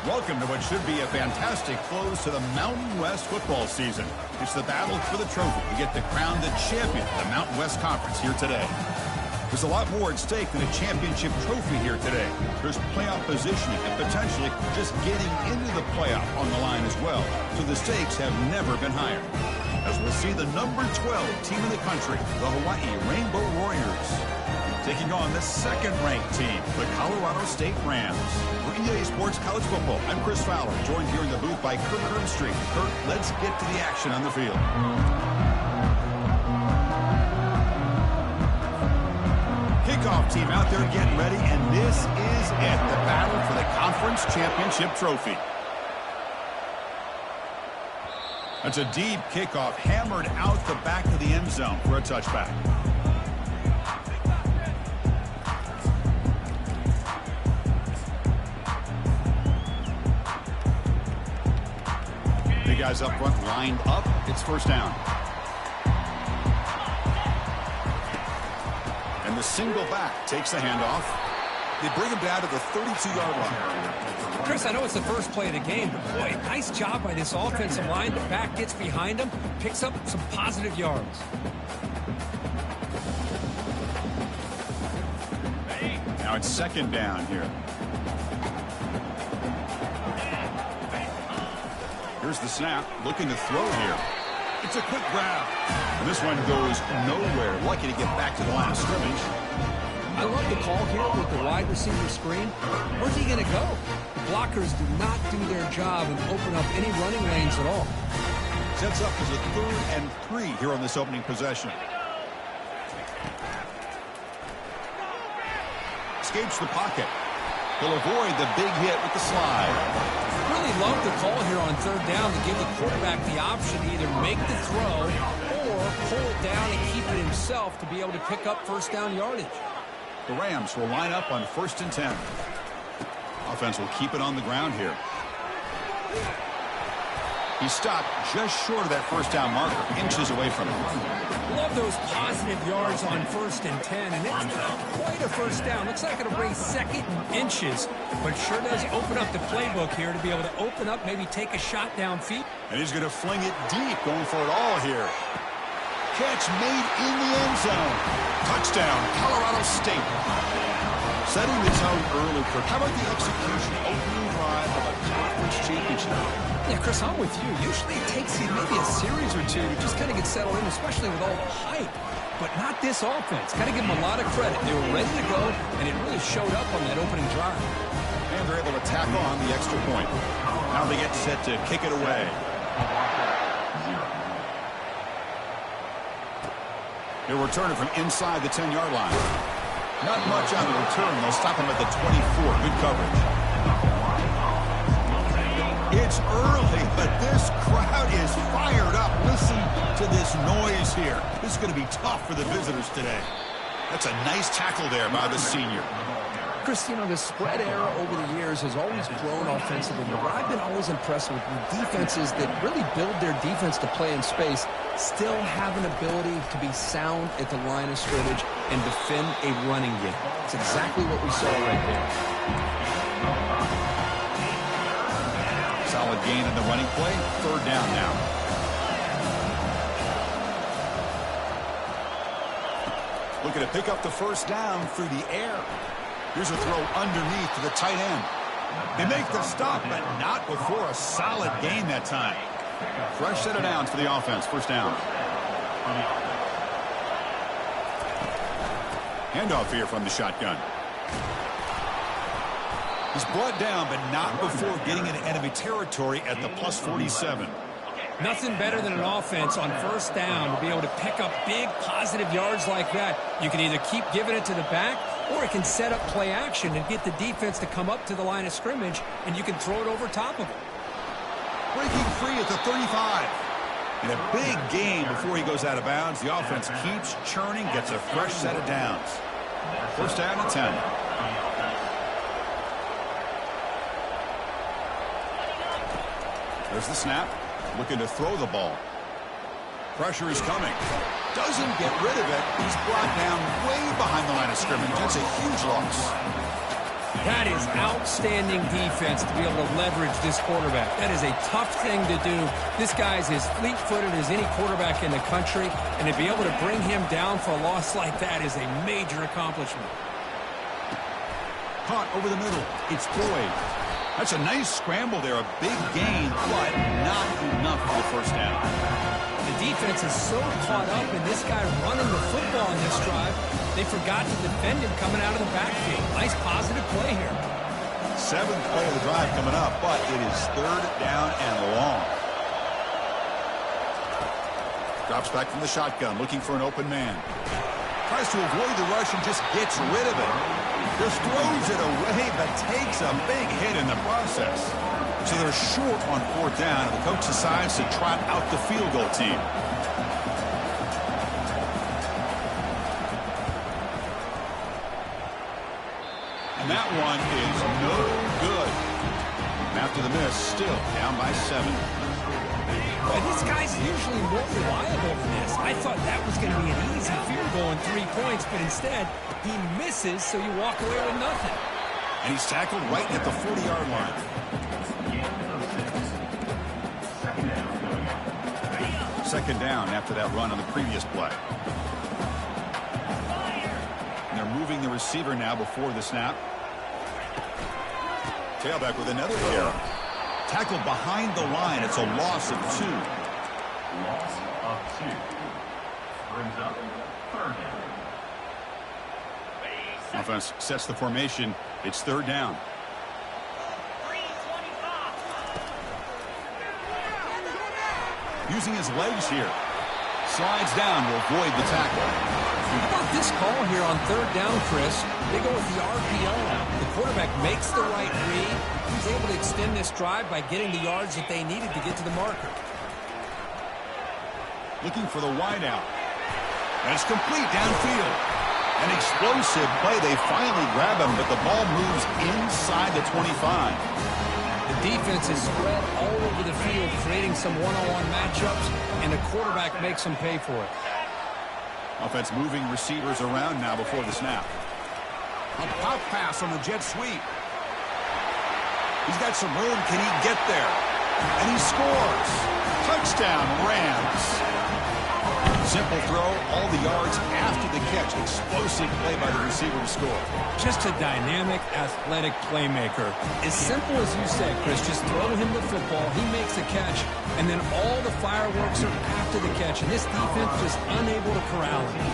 Welcome to what should be a fantastic close to the Mountain West football season. It's the battle for the trophy to get the crown the champion of the Mountain West Conference here today. There's a lot more at stake than a championship trophy here today. There's playoff positioning and potentially just getting into the playoff on the line as well. So the stakes have never been higher. As we'll see the number 12 team in the country, the Hawaii Rainbow Warriors, taking on the second-ranked team, the Colorado State Rams. For EA Sports College Football, I'm Chris Fowler, joined here in the booth by Kirk Street. Kirk, let's get to the action on the field. Kickoff team out there getting ready, and this is it, the battle for the conference championship trophy. That's a deep kickoff, hammered out the back of the end zone for a touchback. The guys up front lined up. It's first down. And the single back takes the handoff. They bring him down to the 32-yard line. Chris, I know it's the first play of the game, but boy, nice job by this offensive line. The back gets behind him, picks up some positive yards. Now it's second down here. Here's the snap, looking to throw here. It's a quick grab. And this one goes nowhere. Lucky to get back to the line of scrimmage. I love the call here with the wide receiver screen. Where's he going to go? The blockers do not do their job and open up any running lanes at all. Sets up as a 3rd and 3 here on this opening possession. Escapes the pocket. He'll avoid the big hit with the slide. Really love the call here on 3rd down to give the quarterback the option to either make the throw or pull it down and keep it himself to be able to pick up first down yardage. The Rams will line up on 1st and 10. Offense will keep it on the ground here. He stopped just short of that first down marker, inches away from it. Love those positive yards on 1st and 10, and it's not quite a first down. Looks like it'll bring 2nd and inches, but sure does open up the playbook here to be able to open up, maybe take a shot downfield. And he's going to fling it deep, going for it all here. Catch made in the end zone. Touchdown, Colorado State. Setting the tone early, Kirk. How about the execution? Opening drive of a conference championship. Yeah, Chris, I'm with you. Usually it takes you maybe a series or two to just kind of get settled in, especially with all the hype. But not this offense. Got to give them a lot of credit. They were ready to go, and it really showed up on that opening drive. And they're able to tack on the extra point. Now they get set to kick it away. They'll return it from inside the 10-yard line. Not much on the return. They'll stop him at the 24. Good coverage. It's early, but this crowd is fired up. Listen to this noise here. This is going to be tough for the visitors today. That's a nice tackle there by the senior. Chris, you know, the spread era over the years has always grown offensively, but what I've been always impressed with defenses that really build their defense to play in space still have an ability to be sound at the line of scrimmage and defend a running game. It's exactly what we saw right there. Solid gain in the running play. 3rd down now. Looking to pick up the first down through the air. Here's a throw underneath to the tight end. They make the stop, but not before a solid gain that time. Fresh set of downs for the offense. First down. Handoff here from the shotgun. He's brought down, but not before getting into enemy territory at the +47. Nothing better than an offense on 1st down to be able to pick up big positive yards like that. You can either keep giving it to the back, or it can set up play action and get the defense to come up to the line of scrimmage, and you can throw it over top of it. Breaking free at the 35. In a big game before he goes out of bounds, the offense keeps churning, gets a fresh set of downs. First down and 10. There's the snap. Looking to throw the ball. Pressure is coming. Doesn't get rid of it. He's brought down way behind the line of scrimmage. That's a huge loss. That is outstanding defense to be able to leverage this quarterback. That is a tough thing to do. This guy's as fleet-footed as any quarterback in the country, and to be able to bring him down for a loss like that is a major accomplishment. Caught over the middle. It's Boyd. That's a nice scramble there, a big gain, but not enough for the first down. The defense is so caught up in this guy running the football in this drive, they forgot to defend him coming out of the backfield. Nice positive play here. 7th play of the drive coming up, but it is 3rd down and long. Drops back from the shotgun, looking for an open man. Tries to avoid the rush and just gets rid of it. Just throws it away, but takes a big hit in the process. So they're short on 4th down, and the coach decides to trot out the field goal team. And that one is no good. And after the miss, still down by 7. But this guy's usually more reliable than this. I thought that was going to be an easy field goal in 3 points, but instead, he misses, so you walk away with nothing. And he's tackled right at the 40-yard line. Second down after that run on the previous play. And they're moving the receiver now before the snap. Tailback with another error. Tackled behind the line. It's a loss of 2. Loss of 2. Brings up 3rd down. Offense sets the formation. It's 3rd down. Using his legs here. Slides down to avoid the tackle. How about this call here on 3rd down, Chris? They go with the RPO. The quarterback makes the right read. He's able to extend this drive by getting the yards that they needed to get to the marker. Looking for the wideout. And it's complete downfield. An explosive play. They finally grab him, but the ball moves inside the 25. The defense is spread all over the field, creating some one-on-one matchups, and the quarterback makes them pay for it. Offense moving receivers around now before the snap. A pop pass on the jet sweep. He's got some room. Can he get there? And he scores. Touchdown, Rams. Simple throw, all the yards after the catch. Explosive play by the receiver to score. Just a dynamic, athletic playmaker. As simple as you said, Chris, just throw him the football, he makes the catch, and then all the fireworks are after the catch. And this defense just unable to corral him.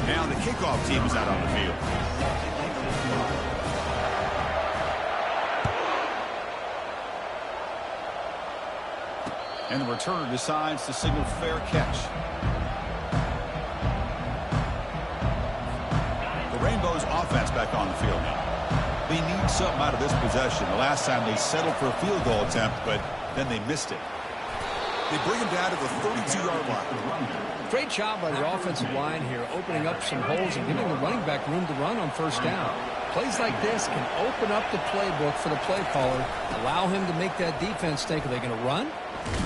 Now the kickoff team is out on the field. And the returner decides to signal fair catch. The Rainbows offense back on the field now. They need something out of this possession. The last time they settled for a field goal attempt, but then they missed it. They bring him down to the 32-yard line. Great job by the offensive line here, opening up some holes and giving the running back room to run on 1st down. Plays like this can open up the playbook for the play caller, allow him to make that defense think, are they going to run?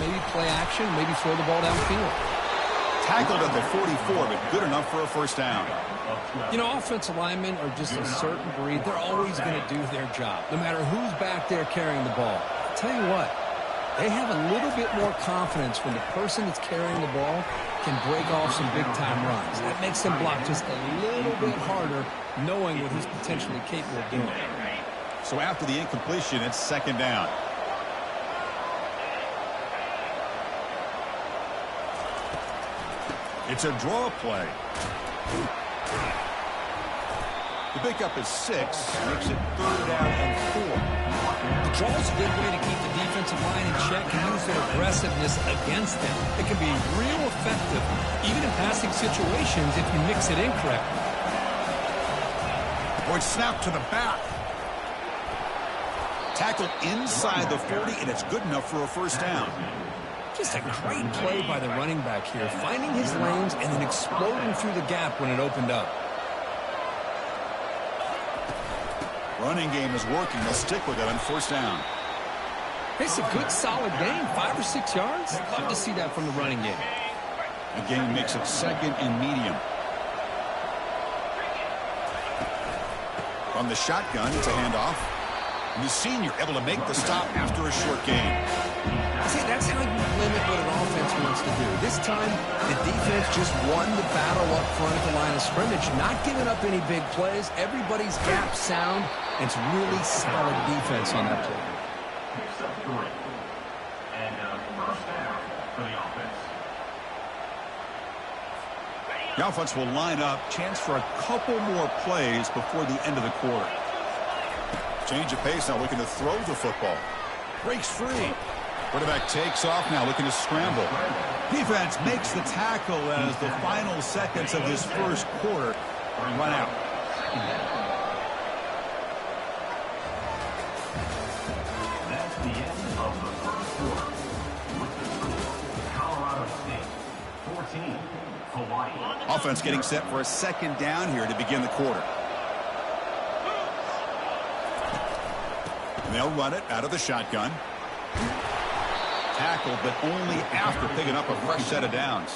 Maybe play action, maybe throw the ball downfield. Tackled at the 44, but good enough for a 1st down. You know, offensive linemen are just a certain breed. They're always going to do their job, no matter who's back there carrying the ball. I'll tell you what, they have a little bit more confidence when the person that's carrying the ball can break off some big-time runs. That makes them block just a little bit harder, knowing what he's potentially capable of doing. So after the incompletion, it's 2nd down. It's a draw play. The pickup is 6, makes it 3rd down and 4. The draw is a good way to keep the defensive line in check and use their aggressiveness against them. It can be real effective, even in passing situations if you mix it in correctly. Or it's snapped to the back. Tackled inside the 40, and it's good enough for a 1st down. Just a great play by the running back here, finding his lanes and then exploding through the gap when it opened up. Running game is working. They'll stick with it on 1st down. It's a good, solid gain, 5 or 6 yards. Love to see that from the running game. The gain makes it 2nd and medium. From the shotgun, it's a handoff. And the senior able to make the stop after a short gain. See, that's how you limit what an offense wants to do. This time, the defense just won the battle up front at the line of scrimmage, not giving up any big plays. Everybody's gap sound, and it's really solid defense on that play. Picks up 3. And first down for the offense. The offense will line up, chance for a couple more plays before the end of the quarter. Change of pace now, looking to throw the football. Breaks free. Quarterback takes off now, looking to scramble. Defense makes the tackle as the final seconds of this first quarter run out. That's the end of the first quarter. With the score, Colorado State 14, Hawaii. Offense getting set for a 2nd down here to begin the quarter. And they'll run it out of the shotgun. Tackled, but only after picking up a fresh set of downs.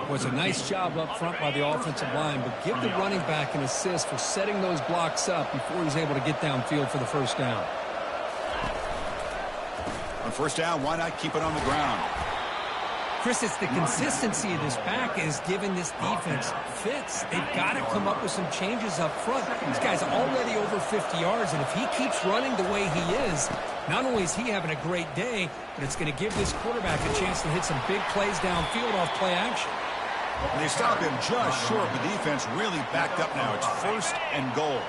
Was a nice job up front by the offensive line, but give the running back an assist for setting those blocks up before he's able to get downfield for the first down. On first down, why not keep it on the ground? Chris, it's the consistency of this back is giving this defense fits. They've got to come up with some changes up front. This guy's already over 50 yards, and if he keeps running the way he is, not only is he having a great day, but it's going to give this quarterback a chance to hit some big plays downfield off play action. And they stop him just short. The defense really backed up now. It's 1st and goal.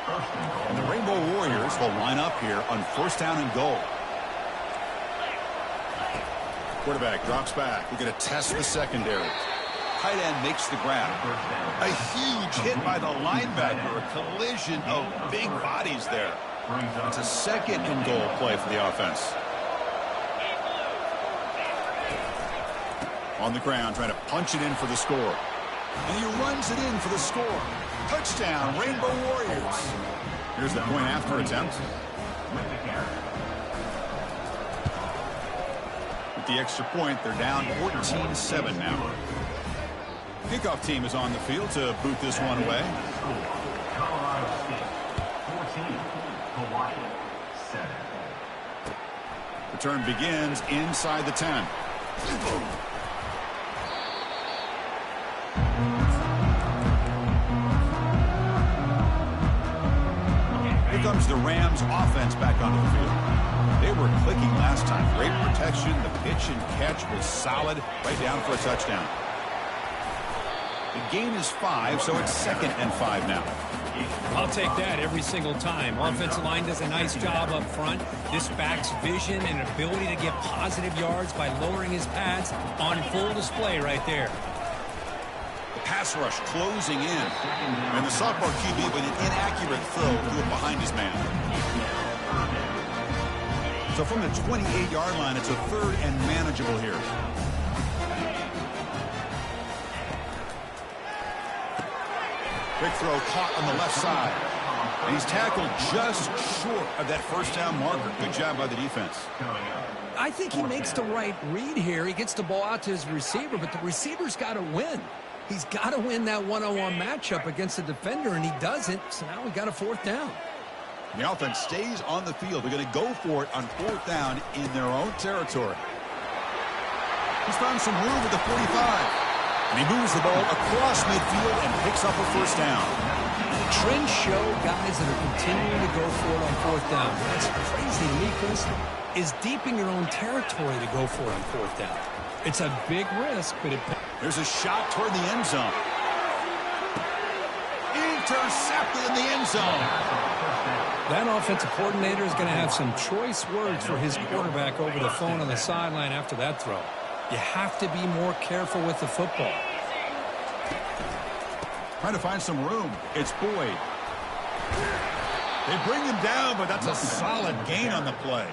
And the Rainbow Warriors will line up here on 1st down and goal. Quarterback drops back. We're going to test the secondary. Tight end makes the grab. A huge hit by the linebacker. A collision of big bodies there. It's a 2nd and goal play for the offense. On the ground, trying to punch it in for the score. And he runs it in for the score. Touchdown, Rainbow Warriors. Here's the point after attempt. With the extra point, they're down 14-7 now. Kickoff team is on the field to boot this one away. Colorado State 14, Hawaii 7. Return begins inside the 10. Here comes the Rams offense back onto the field. They were clicking last time. Great protection. The pitch and catch was solid. Right down for a touchdown. The gain is 5, so it's 2nd and 5 now. I'll take that every single time. Offensive line does a nice job up front. This back's vision and ability to get positive yards by lowering his pads on full display right there. The pass rush closing in. And the sophomore QB with an inaccurate throw to it behind his man. So from the 28-yard line, it's a 3rd and manageable here. Big throw caught on the left side. And he's tackled just short of that first down marker. Good job by the defense. I think he makes the right read here. He gets the ball out to his receiver, but the receiver's got to win. He's got to win that one-on-one matchup against the defender, and he doesn't. So now we got a 4th down. The offense stays on the field. They're going to go for it on 4th down in their own territory. He's found some room at the 45. And he moves the ball across midfield and picks up a first down. Trends show guys that are continuing to go for it on 4th down. That's crazy to me, Chris, is deep in your own territory to go for it on 4th down. It's a big risk, but there's a shot toward the end zone. Intercepted in the end zone. That offensive coordinator is going to have some choice words for his quarterback over the phone on the sideline after that throw. You have to be more careful with the football. Trying to find some room. It's Boyd. They bring him down, but that's a solid gain on the play.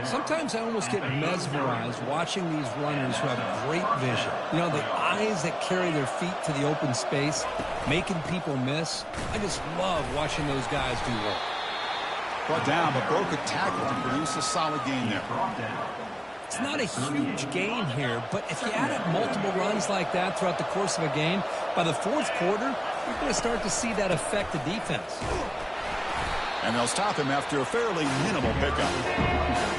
Sometimes I almost get mesmerized watching these runners who have great vision. You know, the eyes that carry their feet to the open space, making people miss. I just love watching those guys do work. Brought down, but broke a tackle to produce a solid gain there. It's not a huge gain here, but if you add up multiple runs like that throughout the course of a game, by the fourth quarter, you're going to start to see that affect the defense. And they'll stop him after a fairly minimal pickup.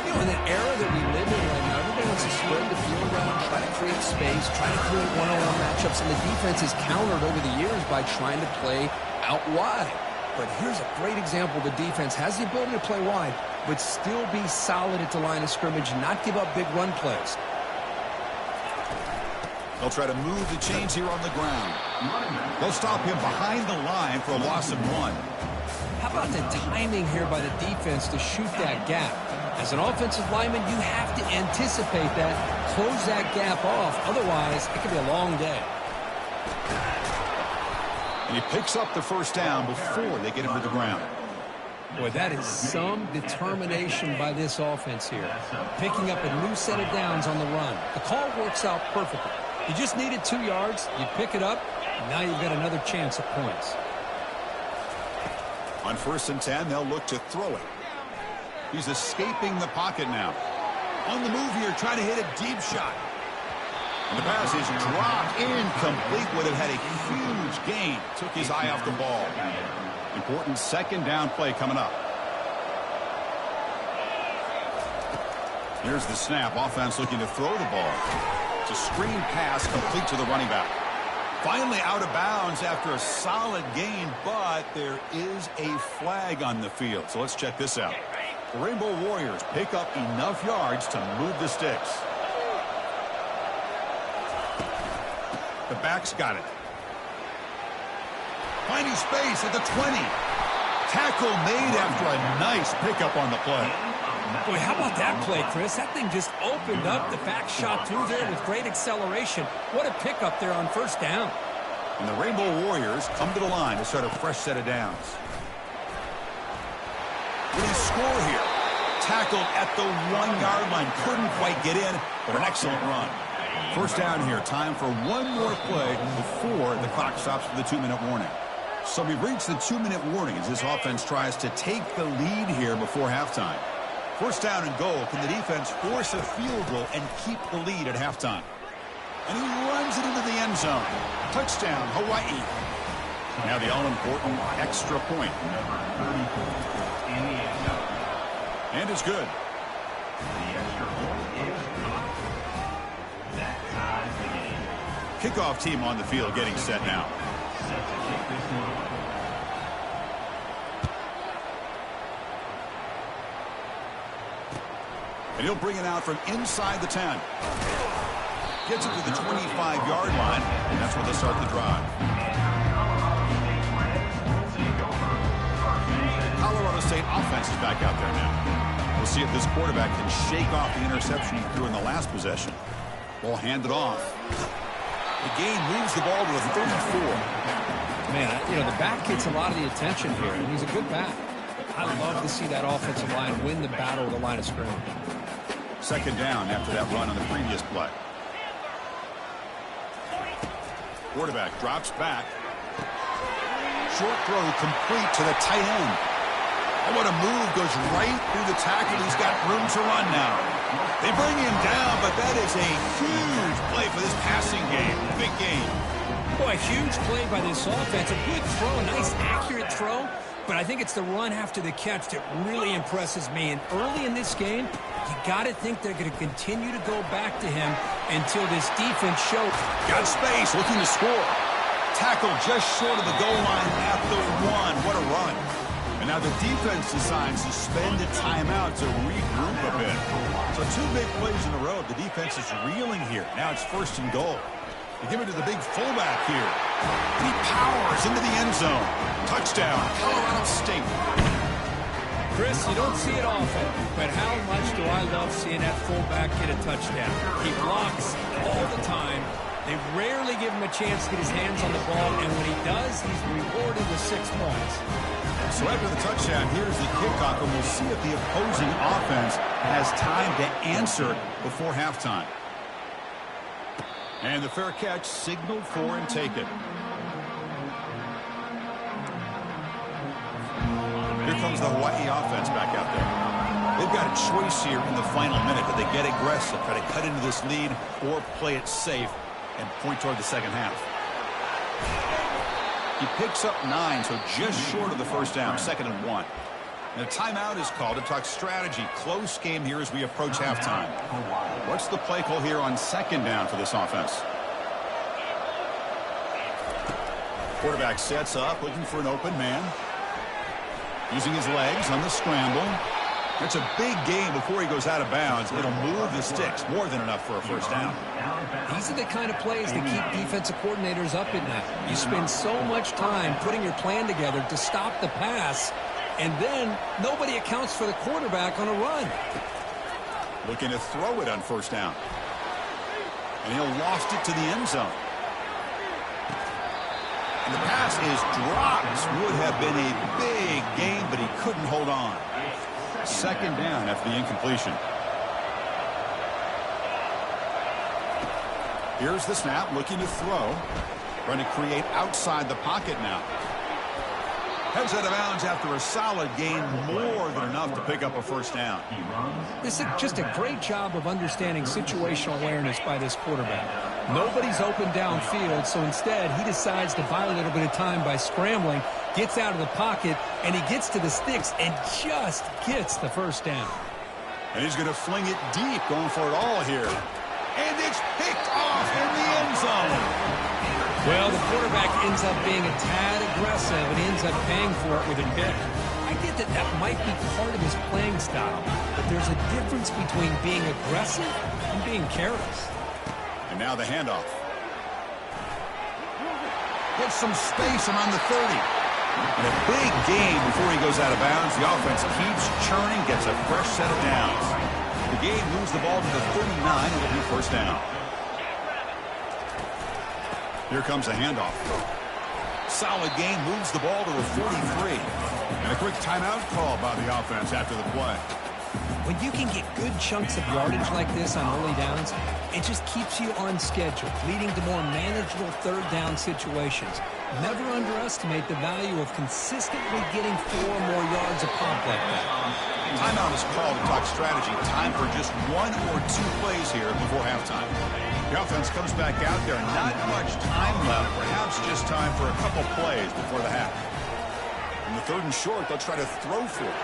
You know, in the era that we live in right now, everybody wants to spread the field around, try to create space, try to create one-on-one matchups, and the defense is countered over the years by trying to play out wide. But here's a great example. The defense has the ability to play wide, but still be solid at the line of scrimmage and not give up big run plays. They'll try to move the chains here on the ground. They'll stop him behind the line for a loss of 1. How about the timing here by the defense to shoot that gap? As an offensive lineman, you have to anticipate that, close that gap off. Otherwise, it could be a long day. And he picks up the first down before they get him to the ground. Boy, that is some determination by this offense here. Picking up a new set of downs on the run. The call works out perfectly. You just needed 2 yards, you pick it up, and now you've got another chance at points. On 1st and 10, they'll look to throw it. He's escaping the pocket now. On the move here, trying to hit a deep shot. And the pass is dropped, incomplete. Would have had a huge gain. Took his eye off the ball. Important second down play coming up. Here's the snap. Offense looking to throw the ball. It's a screen pass complete to the running back. Finally out of bounds after a solid gain, but there is a flag on the field. So let's check this out. The Rainbow Warriors pick up enough yards to move the sticks. The back's got it. Finding space at the 20. Tackle made after a nice pickup on the play. Boy, how about that play, Chris? That thing just opened up. The back shot through there with great acceleration. What a pickup there on first down. And the Rainbow Warriors come to the line to start a fresh set of downs. Will he score here? Tackled at the 1-yard line. Couldn't quite get in, but an excellent run. First down here. Time for one more play before the clock stops for the 2-minute warning. So we've reached the 2-minute warning as this offense tries to take the lead here before halftime. First down and goal. Can the defense force a field goal and keep the lead at halftime? And he runs it into the end zone. Touchdown, Hawaii. Now the all-important extra point. And it's good. The extra point is good. That ties the game. Kickoff team on the field getting set now. Set to kick this one off. And he'll bring it out from inside the 10. Gets it to the 25-yard line, and that's where they'll start the drive. Colorado State offense is back out there now. We'll see if this quarterback can shake off the interception he threw in the last possession. Ball handed off. The game moves the ball to the 34. Man, you know, the back gets a lot of the attention here, and he's a good back. I love to see that offensive line win the battle of the line of scrimmage. Second down after that run on the previous play. Quarterback drops back. Short throw complete to the tight end. And what a move, goes right through the tackle. He's got room to run now. They bring him down, but that is a huge play for this passing game. Big game. Boy, huge play by this offense. A good throw, a nice accurate throw. But I think it's the run after the catch that really impresses me. And early in this game, you got to think they're going to continue to go back to him until this defense shows. Got space, looking to score. Tackle just short of the goal line at the 1. What a run. And now the defense decides to spend a timeout to regroup a bit. So 2 big plays in a row. The defense is reeling here. Now it's first and goal. They give it to the big fullback here. He powers into the end zone. Touchdown, Colorado State. Chris, you don't see it often, but how much do I love seeing that fullback get a touchdown? He blocks all the time. They rarely give him a chance to get his hands on the ball, and when he does, he's rewarded with 6 points. So after the touchdown, here's the kickoff, and we'll see if the opposing offense has time to answer before halftime. And the fair catch signaled for and taken. Here comes the Hawaii offense back out there. They've got a choice here in the final minute. Do they get aggressive, try to cut into this lead, or play it safe and point toward the second half? He picks up 9, so just short of the first down, 2nd and 1. And a timeout is called to talk strategy. Close game here as we approach halftime. What's the play call here on 2nd down for this offense? Quarterback sets up, looking for an open man. Using his legs on the scramble. It's a big game before he goes out of bounds. It'll move the sticks, more than enough for a first down. These are the kind of plays that keep defensive coordinators up at night. You spend so much time putting your plan together to stop the pass, and then nobody accounts for the quarterback on a run. Looking to throw it on first down. And he'll loft it to the end zone. And the pass is dropped. Would have been a big game, but he couldn't hold on. 2nd down after the incompletion. Here's the snap, looking to throw. Trying to create outside the pocket now. Heads out of bounds after a solid gain, more than enough to pick up a first down. This is just a great job of understanding situational awareness by this quarterback. Nobody's open downfield, so instead he decides to buy a little bit of time by scrambling, gets out of the pocket, and he gets to the sticks and just gets the first down. And he's going to fling it deep, going for it all here. And it's picked off in the end zone. Well, the quarterback ends up being a tad aggressive and ends up paying for it with a pick. I get that that might be part of his playing style, but there's a difference between being aggressive and being careless. And now the handoff. Gets some space around the 30. And a big game before he goes out of bounds. The offense keeps churning, gets a fresh set of downs. The game moves the ball to the 39. It'll be first down. Here comes a handoff. Solid game, moves the ball to the 43. And a quick timeout call by the offense after the play. When you can get good chunks of yardage like this on early downs, it just keeps you on schedule, leading to more manageable third down situations. Never underestimate the value of consistently getting 4 or more yards a pop like that. Timeout is called to talk strategy. Time for just 1 or 2 plays here before halftime. The offense comes back out there. Not much time left. Perhaps just time for a couple plays before the half. In the 3rd and short, they'll try to throw for it.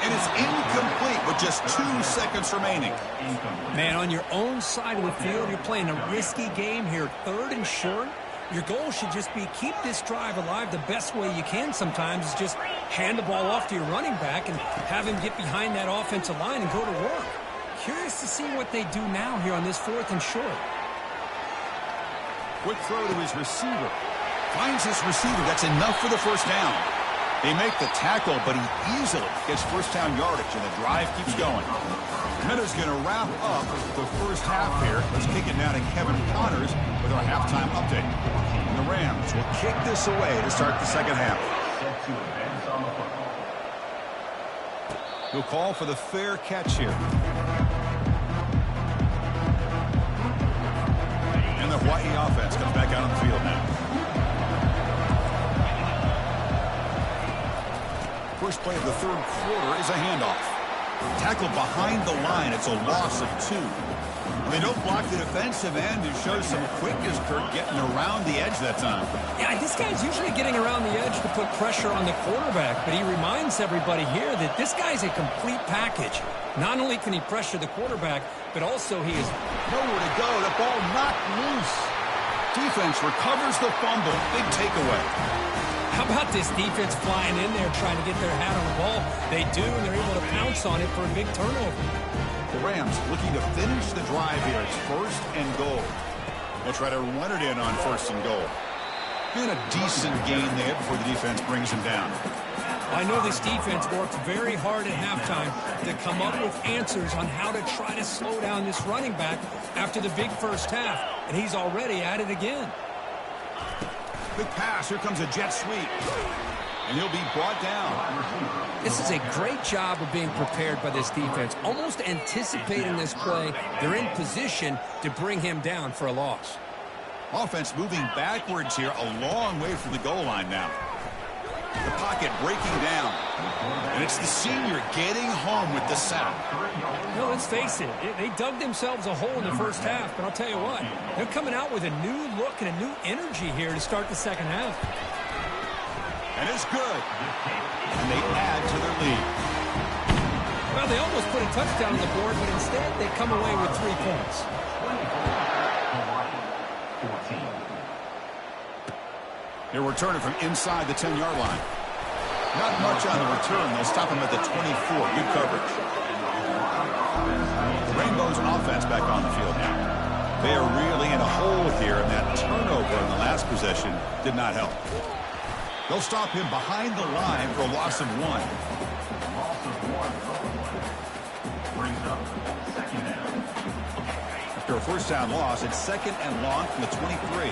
And it's incomplete with just 2 seconds remaining. Man, on your own side of the field, you're playing a risky game here. 3rd and short. Your goal should just be keep this drive alive the best way you can sometimes is just hand the ball off to your running back and have him get behind that offensive line and go to work. Curious to see what they do now here on this 4th and short. Quick throw to his receiver. Finds his receiver. That's enough for the first down. They make the tackle, but he easily gets first down yardage, and the drive keeps going. Minuta's going to wrap up the first half here. Let's kick it now to Kevin Connors with our halftime update. And the Rams will kick this away to start the second half. He'll call for the fair catch here. And the Hawaii offense comes back out on the field now. First play of the 3rd quarter is a handoff. Tackled behind the line. It's a loss of 2. They don't block the defensive end. It shows some quickness, Kirk, getting around the edge that time. Yeah, this guy's usually getting around the edge to put pressure on the quarterback, but he reminds everybody here that this guy's a complete package. Not only can he pressure the quarterback, but also he is nowhere to go. The ball knocked loose. Defense recovers the fumble. Big takeaway. How about this defense flying in there trying to get their hat on the ball? They do, and they're able to pounce on it for a big turnover. The Rams looking to finish the drive here. It's 1st and goal. They'll try to run it in on 1st and goal. And a decent gain there before the defense brings him down. I know this defense worked very hard at halftime to come up with answers on how to try to slow down this running back after the big first half, and he's already at it again. Big pass. Here comes a jet sweep. And he'll be brought down. This is a great job of being prepared by this defense. Almost anticipating this play, they're in position to bring him down for a loss. Offense moving backwards here, a long way from the goal line now. The pocket breaking down. And it's the senior getting home with the sack. No, let's face it. They dug themselves a hole in the first half, but I'll tell you what, they're coming out with a new look and a new energy here to start the second half. And it's good. And they add to their lead. Well, they almost put a touchdown on the board, but instead they come away with 3 points. They're returning from inside the 10-yard line. Not much on the return. They'll stop him at the 24. Good coverage. The Rainbows offense back on the field now. They are really in a hole here, and that turnover in the last possession did not help. They'll stop him behind the line for a loss of 1. Brings up second down. After a first down loss, it's second and long from the 23.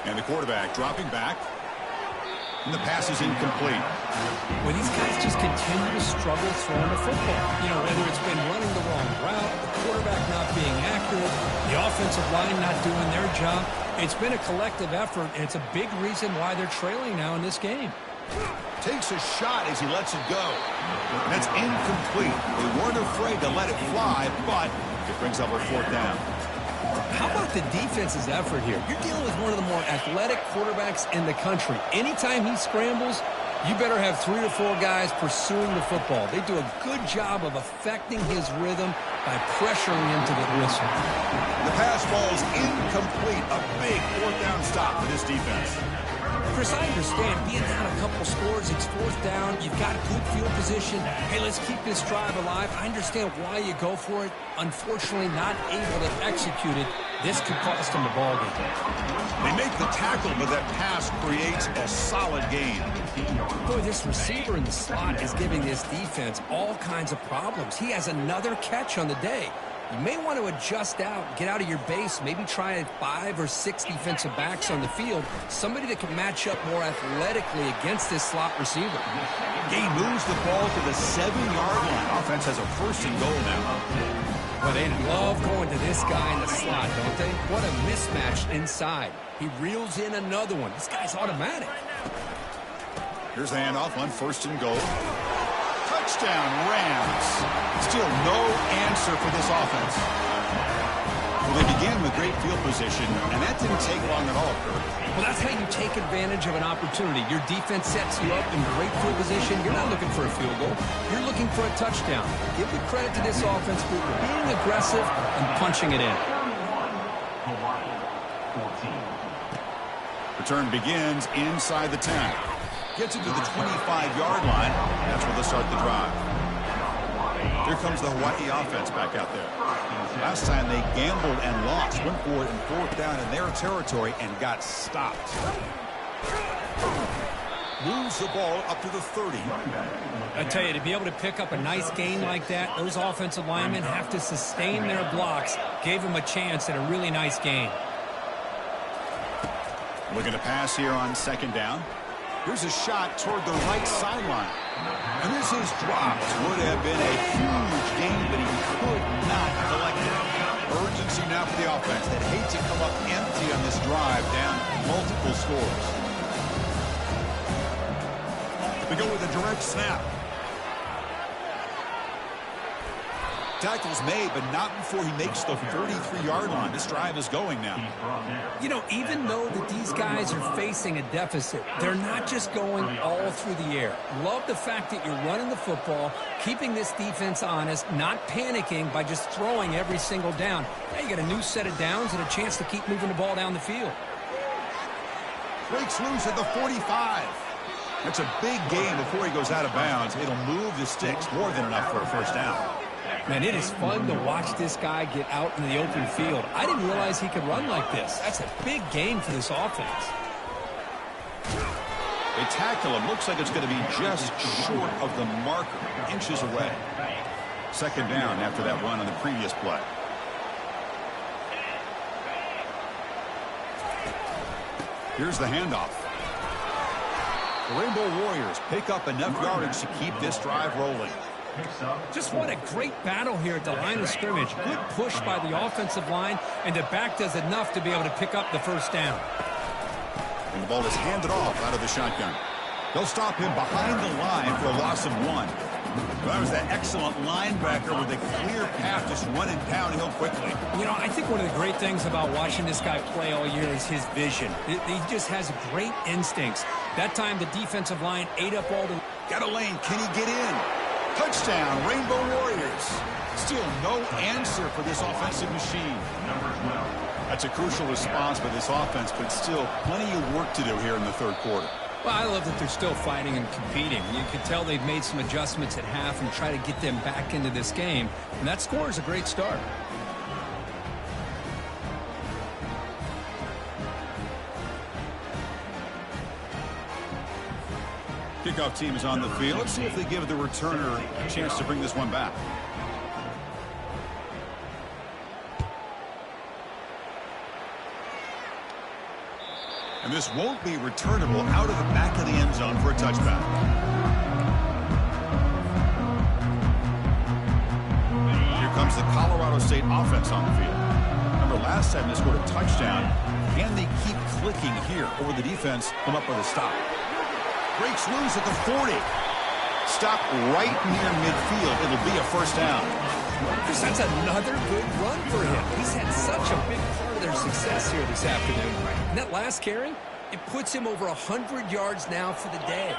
And the quarterback dropping back. And the pass is incomplete. Well, these guys just continue to struggle throwing the football. You know, whether it's been running the wrong route, the quarterback not being accurate, the offensive line not doing their job. It's been a collective effort, and it's a big reason why they're trailing now in this game. Takes a shot as he lets it go. That's incomplete. They weren't afraid to let it fly, but it brings up a 4th down. How about the defense's effort here? You're dealing with one of the more athletic quarterbacks in the country. Anytime he scrambles, you better have 3 or 4 guys pursuing the football. They do a good job of affecting his rhythm by pressuring him to the whistle. The pass falls incomplete. A big 4th down stop for this defense. Chris, I understand being down a couple scores, it's 4th down, you've got good field position. Hey, let's keep this drive alive. I understand why you go for it. Unfortunately, not able to execute it. This could cost them the ball game. They make the tackle, but that pass creates a solid gain. Boy, this receiver in the slot is giving this defense all kinds of problems. He has another catch on the day. You may want to adjust out, get out of your base, maybe try 5 or 6 defensive backs on the field, somebody that can match up more athletically against this slot receiver. He moves the ball to the 7-yard line. Offense has a 1st and goal now. Well, they love going to this guy in the slot, don't they? What a mismatch inside. He reels in another one. This guy's automatic. Here's the handoff on 1st and goal. Touchdown, Rams. Still no answer for this offense. Well, they began with great field position, and that didn't take long at all, Kurt. Well, that's how you take advantage of an opportunity. Your defense sets you up in great field position. You're not looking for a field goal. You're looking for a touchdown. Give the credit to this offense for being aggressive and punching it in. Return begins inside the 10. Gets it to the 25-yard line. That's where they'll start the drive. Here comes the Hawaii offense back out there. Last time they gambled and lost. Went for it in 4th down in their territory and got stopped. Moves the ball up to the 30. I tell you, to be able to pick up a nice gain like that, those offensive linemen have to sustain their blocks. Gave them a chance at a really nice gain. Looking to pass here on 2nd down. Here's a shot toward the right sideline. And this is dropped. Would have been a huge gain, but he could not collect it. Urgency now for the offense that hate to come up empty on this drive, down multiple scores. We go with a direct snap. Tackle's made, but not before he makes the 43-yard line. This drive is going now. You know, even though that these guys are facing a deficit, they're not just going all through the air. Love the fact that you're running the football, keeping this defense honest, not panicking by just throwing every single down. Now you got a new set of downs and a chance to keep moving the ball down the field. Breaks loose at the 45. That's a big gain before he goes out of bounds. It'll move the sticks more than enough for a 1st down. Man, it is fun to watch this guy get out in the open field. I didn't realize he could run like this. That's a big gain for this offense. They tackle him. Looks like it's going to be just short of the marker, inches away. 2nd down after that run on the previous play. Here's the handoff. The Rainbow Warriors pick up enough yardage to keep this drive rolling. Just what a great battle here at the line of scrimmage. Good push by the offensive line, and the back does enough to be able to pick up the 1st down. And the ball is handed off out of the shotgun. They'll stop him behind the line for a loss of 1. Well, that was that excellent linebacker with a clear path just running downhill quickly. You know, I think one of the great things about watching this guy play all year is his vision. He just has great instincts. That time, the defensive line ate up all the... Got a lane. Can he get in? Touchdown, Rainbow Warriors. Still no answer for this offensive machine. That's a crucial response by this offense, but still plenty of work to do here in the third quarter. Well, I love that they're still fighting and competing. You can tell they've made some adjustments at half and try to get them back into this game. And that score is a great start. Kickoff team is on the field. Let's see if they give the returner a chance to bring this one back. And this won't be returnable out of the back of the end zone for a touchback. Here comes the Colorado State offense on the field. Remember, last time they scored a touchdown. Can they keep clicking here, or will the defense come up with a stop? Breaks loose at the 40. Stop right near midfield. It'll be a first down. That's another good run for him. He's had such a big part of their success here this afternoon. And that last carry, it puts him over 100 yards now for the day.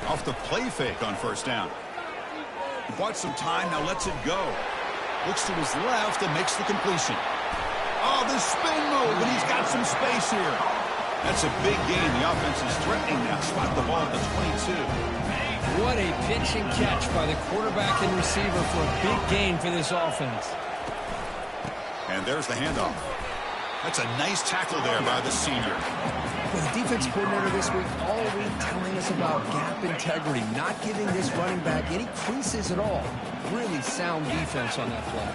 Off the play fake on first down. He bought some time, now lets it go. Looks to his left and makes the completion. Oh, the spin move, and he's got some space here. That's a big gain. The offense is threatening now. Spot the ball at the 22. What a pitch and catch by the quarterback and receiver for a big gain for this offense. And there's the handoff. That's a nice tackle there by the senior. Well, the defense coordinator this week all week telling us about gap integrity, not giving this running back any creases at all. Really sound defense on that play.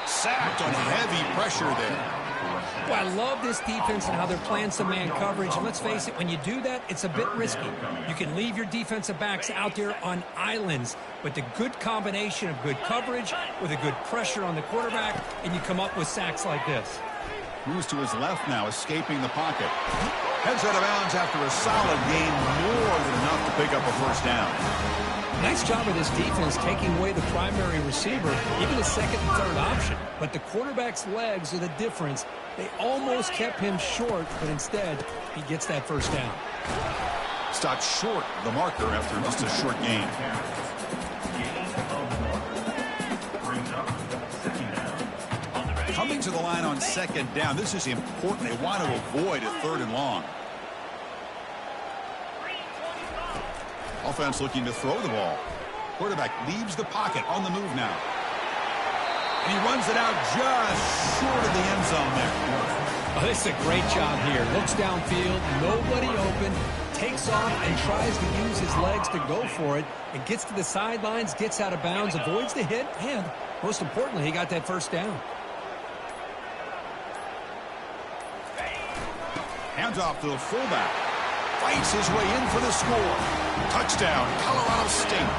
Sacked on heavy pressure there. Well, I love this defense and how they're playing some man coverage. And let's face it, when you do that, it's a bit risky. You can leave your defensive backs out there on islands, but the good combination of good coverage with a good pressure on the quarterback, and you come up with sacks like this. Moves to his left now, escaping the pocket. Heads out of bounds after a solid gain, more than enough to pick up a first down. Nice job of this defense taking away the primary receiver, even the second and third option. But the quarterback's legs are the difference. They almost kept him short, but instead, he gets that first down. Stopped short of the marker after just a short gain. Coming to the line on second down. This is important. They want to avoid a third and long. Offense looking to throw the ball. Quarterback leaves the pocket on the move now. And he runs it out just short of the end zone there. Oh, this is a great job here. Looks downfield, nobody open, takes off and tries to use his legs to go for it. And gets to the sidelines, gets out of bounds, avoids the hit, and most importantly, he got that first down. Hands off to the fullback. Fights his way in for the score. Touchdown, Colorado State.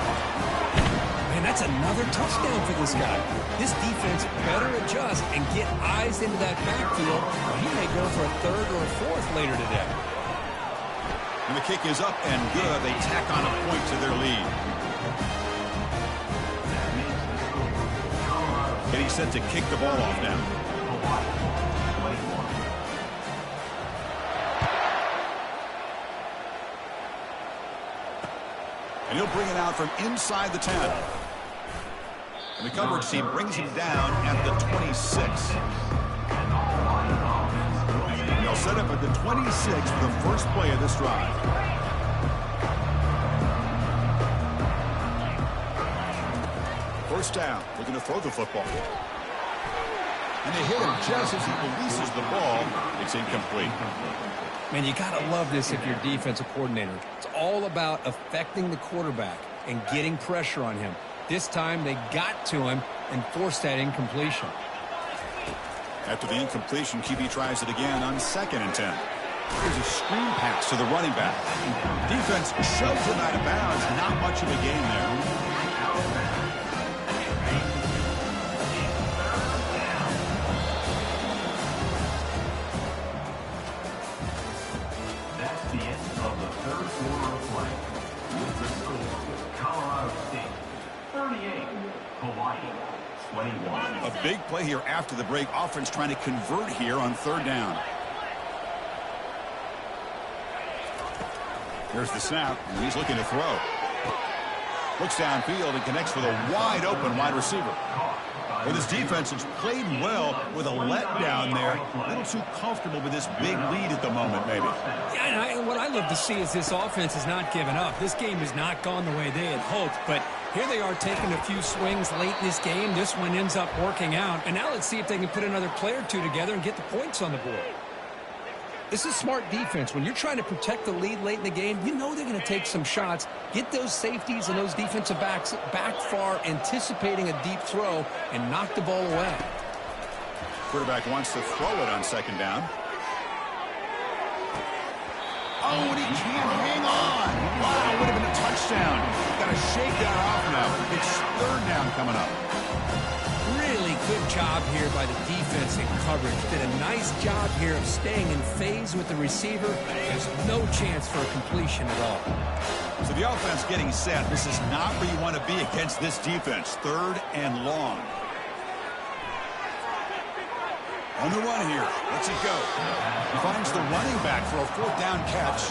Man, that's another touchdown for this guy. This defense better adjust and get eyes into that backfield, or he may go for a third or a fourth later today. And the kick is up and good. They tack on a point to their lead. And he's set to kick the ball off now. And he'll bring it out from inside the 10. And the coverage team brings him down at the 26. They'll set up at the 26 for the first play of this drive. First down, looking to throw the football. And they hit him just as he releases the ball. It's incomplete. Man, you got to love this if you're a defensive coordinator. It's all about affecting the quarterback and getting pressure on him. This time they got to him and forced that incompletion. After the incompletion, QB tries it again on 2nd and 10. Here's a screen pass to the running back. Defense shoves him out of bounds. Not much of a gain there. quarter of play. With the score, Colorado State 38, Hawaii 21. A big play here after the break. Offense trying to convert here on third down. Here's the snap, and he's looking to throw. Looks downfield and connects with a wide-open wide receiver. Well, this defense has played well with a letdown there. A little too comfortable with this big lead at the moment, maybe. Yeah, and what I love to see is this offense has not given up. This game has not gone the way they had hoped, but here they are taking a few swings late in this game. This one ends up working out, and now let's see if they can put another play or two together and get the points on the board. This is smart defense. When you're trying to protect the lead late in the game, you know they're going to take some shots, get those safeties and those defensive backs back far, anticipating a deep throw, and knock the ball away. Quarterback wants to throw it on second down. Oh, and he can't hang on. Wow, would have been a touchdown. Got to shake that off now. It's third down coming up. Really good job here by the defense in coverage. Did a nice job here of staying in phase with the receiver. There's no chance for a completion at all. So the offense getting set. This is not where you want to be against this defense. Third and long. On the run here. Lets it go. He finds the running back for a fourth down catch.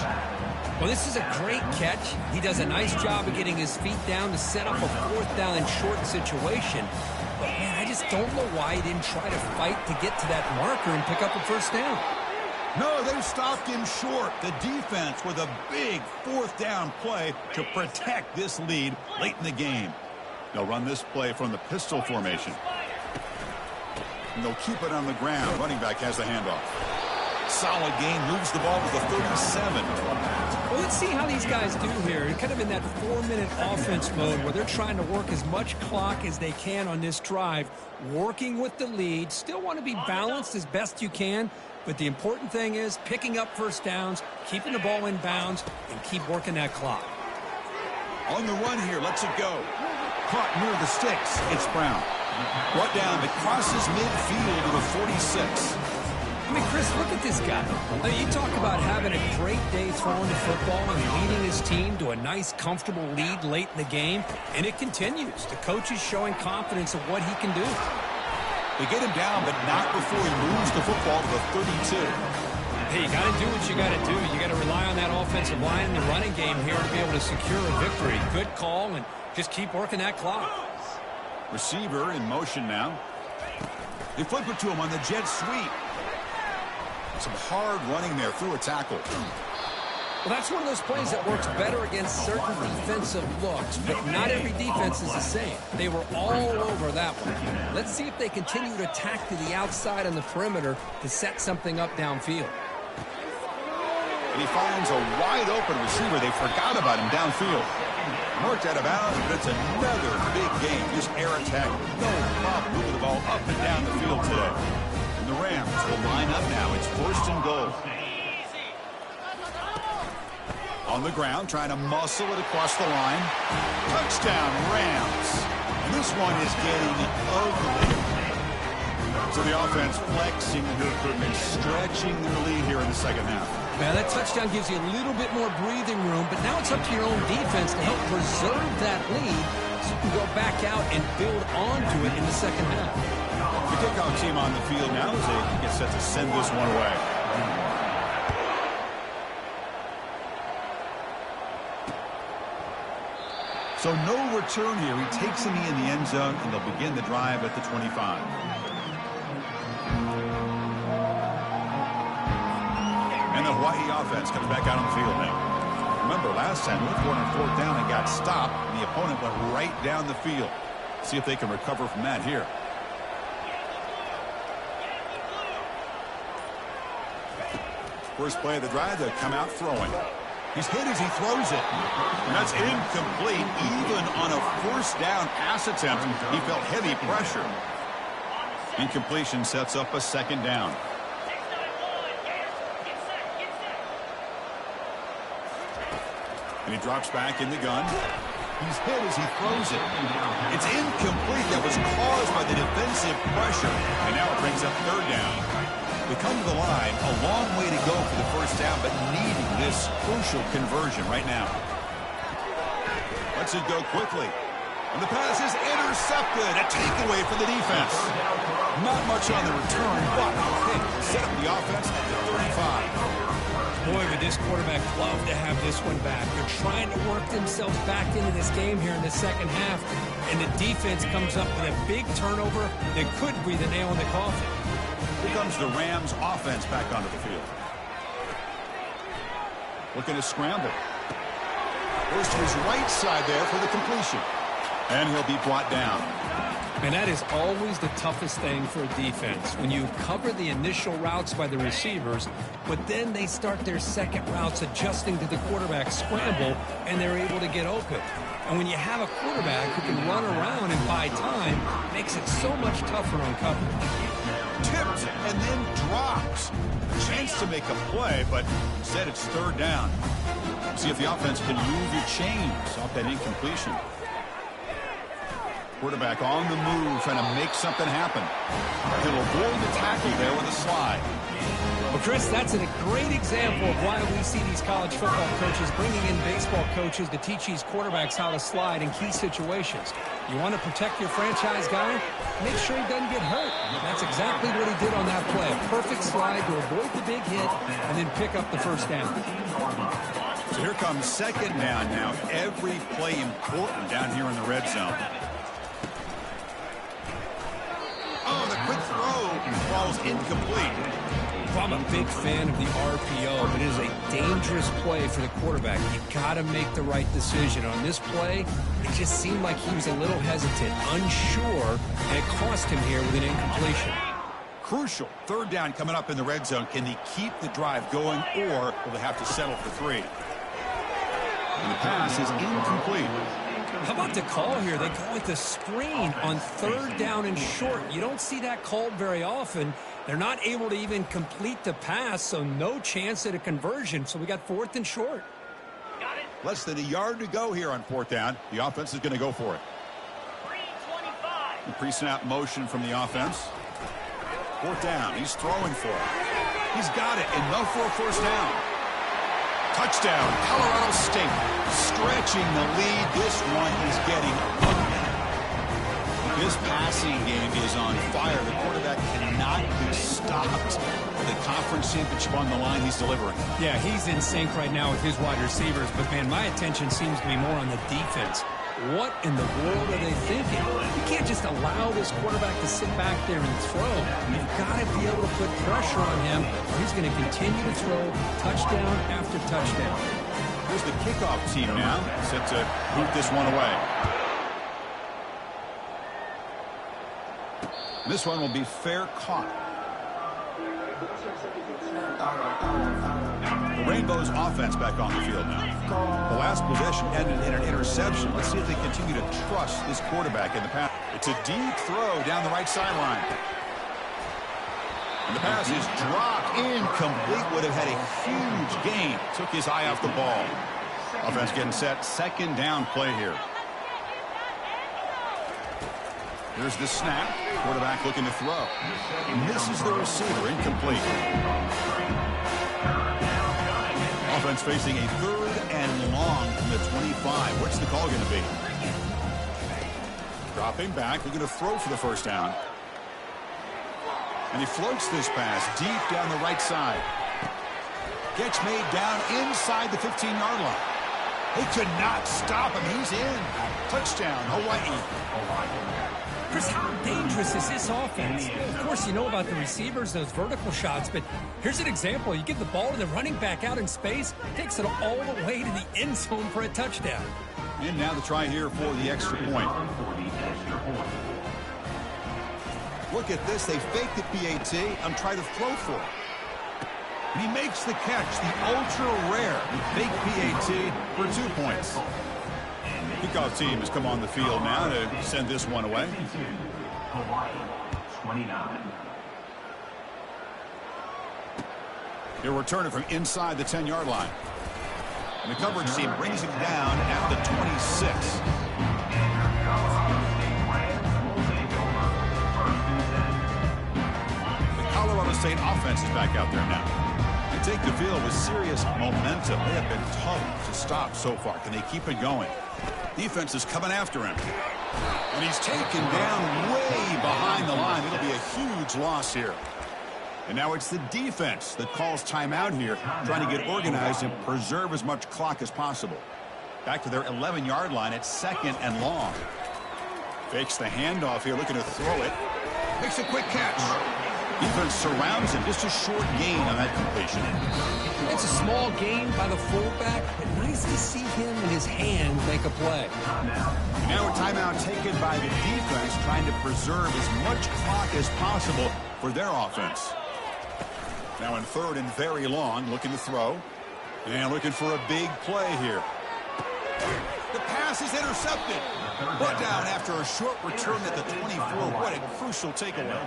Well, this is a great catch. He does a nice job of getting his feet down to set up a fourth down and short situation. But, man, I just don't know why he didn't try to fight to get to that marker and pick up a first down. No, they stopped him short. The defense with a big fourth down play to protect this lead late in the game. They'll run this play from the pistol formation. And they'll keep it on the ground. Running back has the handoff. Solid game. Moves the ball to the 37. Well, let's see how these guys do here. Kind of in that 4-minute offense mode where they're trying to work as much clock as they can on this drive, working with the lead. Still want to be balanced as best you can, but the important thing is picking up first downs, keeping the ball in bounds, and keep working that clock. On the run here, lets it go. Caught near the sticks. It's Brown. Brought down, but crosses midfield to the 46. I mean, Chris, look at this guy. You talk about having a great day throwing the football and leading his team to a nice, comfortable lead late in the game, and it continues. The coach is showing confidence of what he can do. They get him down, but not before he moves the football to the 32. Hey, you got to do what you got to do. You got to rely on that offensive line in the running game here to be able to secure a victory. Good call, and just keep working that clock. Receiver in motion now. They flip it to him on the jet sweep. Some hard running there through a tackle. Well, that's one of those plays that works better against certain defensive looks, but not every defense is the same. They were all over that one. Let's see if they continue to attack to the outside on the perimeter to set something up downfield. And he finds a wide-open receiver. They forgot about him downfield. Marked out of bounds, but it's another big game. Just air attack. No problem moving the ball up and down the field today. And the Rams will line up now. It's first and goal. On the ground, trying to muscle it across the line. Touchdown, Rams. And this one is getting ugly. So the offense flexing their equipment, stretching their lead here in the second half. Now, that touchdown gives you a little bit more breathing room, but now it's up to your own defense to help preserve that lead so you can go back out and build onto it in the second half. The kickoff team on the field now as they get set to send this one away. So no return here. He takes him in the end zone, and they'll begin the drive at the 25. And the Hawaii offense comes back out on the field now. Remember, last time, they went on fourth down and got stopped, and the opponent went right down the field. See if they can recover from that here. First play of the drive, they come out throwing. He's hit as he throws it. And that's incomplete. Even on a first down pass attempt, he felt heavy pressure. Incompletion sets up a second down. And he drops back in the gun. He's hit as he throws it. It's incomplete. That was caused by the defensive pressure. And now it brings up third down. We come to the line, a long way to go for the first down, but needing this crucial conversion right now. Lets it go quickly. And the pass is intercepted. A takeaway for the defense. Not much on the return, but set up the offense at the 35. Boy, would this quarterback love to have this one back. They're trying to work themselves back into this game here in the second half, and the defense comes up with a big turnover that could be the nail in the coffin. Here comes the Rams offense back onto the field. Looking to scramble. Goes to his right side there for the completion. And he'll be brought down. And that is always the toughest thing for a defense. When you cover the initial routes by the receivers, but then they start their second routes adjusting to the quarterback scramble, and they're able to get open. And when you have a quarterback who can run around and buy time, it makes it so much tougher on coverage. Tipped and then drops. A chance to make a play, but instead it's third down. See if the offense can move your chains off that incompletion. Quarterback on the move, trying to make something happen. He'll avoid the tackle there with a slide. Well, Chris, that's a great example of why we see these college football coaches bringing in baseball coaches to teach these quarterbacks how to slide in key situations. You want to protect your franchise guy? Make sure he doesn't get hurt. That's exactly what he did on that play. A perfect slide to avoid the big hit and then pick up the first down. So here comes second down now. Every play important down here in the red zone. Oh, the quick throw falls incomplete. Well, I'm a big fan of the RPO, but it is a dangerous play for the quarterback. You've got to make the right decision. On this play, it just seemed like he was a little hesitant, unsure, and it cost him here with an incompletion. Crucial. Third down coming up in the red zone. Can they keep the drive going, or will they have to settle for three? And the pass is incomplete. How about the call here? They go with the screen on third down and short. You don't see that called very often. They're not able to even complete the pass, so no chance at a conversion. So we got fourth and short. Less than a yard to go here on fourth down. The offense is going to go for it. Pre-snap motion from the offense. Fourth down. He's throwing for it. He's got it, and no for a first down. Touchdown, Colorado State. Stretching the lead. This one is getting ugly. His passing game is on fire. The quarterback cannot be stopped. The conference championship on the line, he's delivering. Yeah, he's in sync right now with his wide receivers. But, man, my attention seems to be more on the defense. What in the world are they thinking? You can't just allow this quarterback to sit back there and throw. You've got to be able to put pressure on him, or he's going to continue to throw touchdown after touchdown. Here's the kickoff team now, set to boot this one away. This one will be fair caught. The Rainbows offense back on the field now. The last possession ended in an interception. Let's see if they continue to trust this quarterback in the pass. It's a deep throw down the right sideline. And the pass is dropped. Incomplete. Would have had a huge gain. Took his eye off the ball. Offense getting set. Second down play here. Here's the snap. Quarterback looking to throw. Misses the receiver. Incomplete. Offense facing a third and long from the 25. What's the call going to be? Dropping back. Looking to throw for the first down. And he floats this pass deep down the right side. Gets made down inside the 15-yard line. They could not stop him. He's in. Touchdown, Hawaii. Chris, how dangerous is this offense? Of course, you know about the receivers, those vertical shots, but here's an example. You give the ball to the running back out in space, takes it all the way to the end zone for a touchdown. And now the try here for the extra point. Look at this. They fake the PAT and try to throw for it. And he makes the catch, the ultra-rare fake PAT for 2 points. Kickoff team has come on the field now to send this one away. Hawaii, 29. He'll return it from inside the 10-yard line. And the coverage team brings him down at the 26. The Colorado State offense is back out there now. They take the field with serious momentum. They have been tough to stop so far. Can they keep it going? Defense is coming after him. And he's taken down way behind the line. It'll be a huge loss here. And now it's the defense that calls timeout here, trying to get organized and preserve as much clock as possible. Back to their 11-yard line at 2nd and long. Fakes the handoff here, looking to throw it. Makes a quick catch. Defense surrounds him. Just a short gain on that completion. It's a small gain by the fullback, but nice to see him and his hands make a play. Now a timeout taken by the defense, trying to preserve as much clock as possible for their offense. Now in 3rd and very long, looking to throw. And looking for a big play here. The pass is intercepted. Brought down after a short return at the 24. What a crucial takeaway.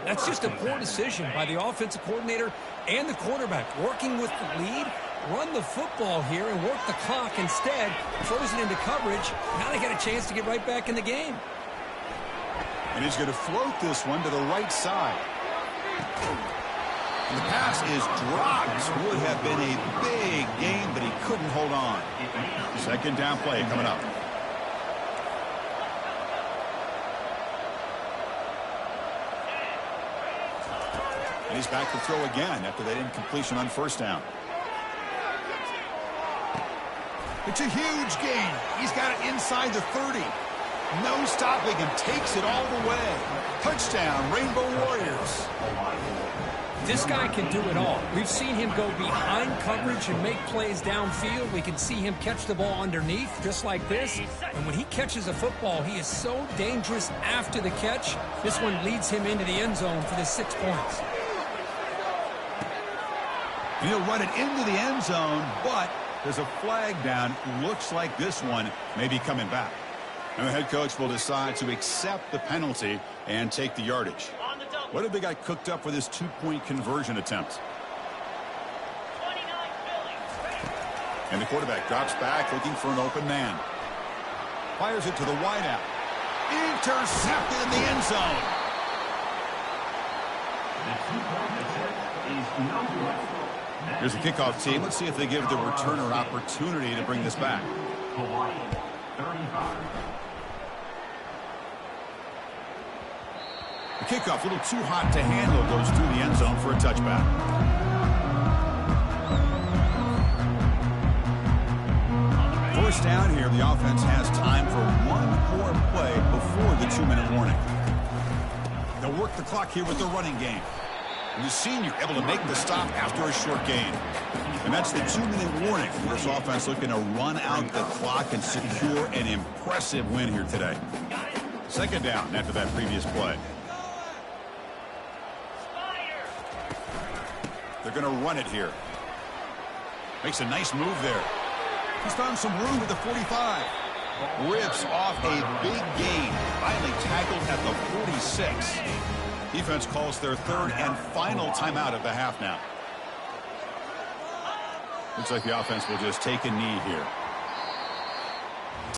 That's just a poor decision by the offensive coordinator and the quarterback. Working with the lead, run the football here and work the clock instead. Throws it into coverage. Now they got a chance to get right back in the game. And he's going to float this one to the right side. And the pass is dropped. Would have been a big gain, but he couldn't hold on. 2nd down play coming up. And he's back to throw again after that incompletion on 1st down. It's a huge gain. He's got it inside the 30. No stopping him. Takes it all the way. Touchdown, Rainbow Warriors. This guy can do it all. We've seen him go behind coverage and make plays downfield. We can see him catch the ball underneath just like this. And when he catches a football, he is so dangerous after the catch. This one leads him into the end zone for the 6 points. He'll run it into the end zone, but there's a flag down. Looks like this one may be coming back. And the head coach will decide to accept the penalty and take the yardage. What have they got cooked up for this 2-point conversion attempt? And the quarterback drops back looking for an open man. Fires it to the wideout. Intercepted in the end zone. Here's the kickoff team. Let's see if they give the returner opportunity to bring this back. Hawaii, 35. The kickoff, a little too hot to handle, goes through the end zone for a touchback. First down here, the offense has time for one more play before the 2-minute warning. They'll work the clock here with the running game. And the senior able to make the stop after a short gain. And that's the 2-minute warning. This offense looking to run out the clock and secure an impressive win here today. 2nd down after that previous play. They're going to run it here. Makes a nice move there. He's found some room at the 45. Rips off a big gain. Finally tackled at the 46. Defense calls their 3rd and final timeout of the half now. Looks like the offense will just take a knee here.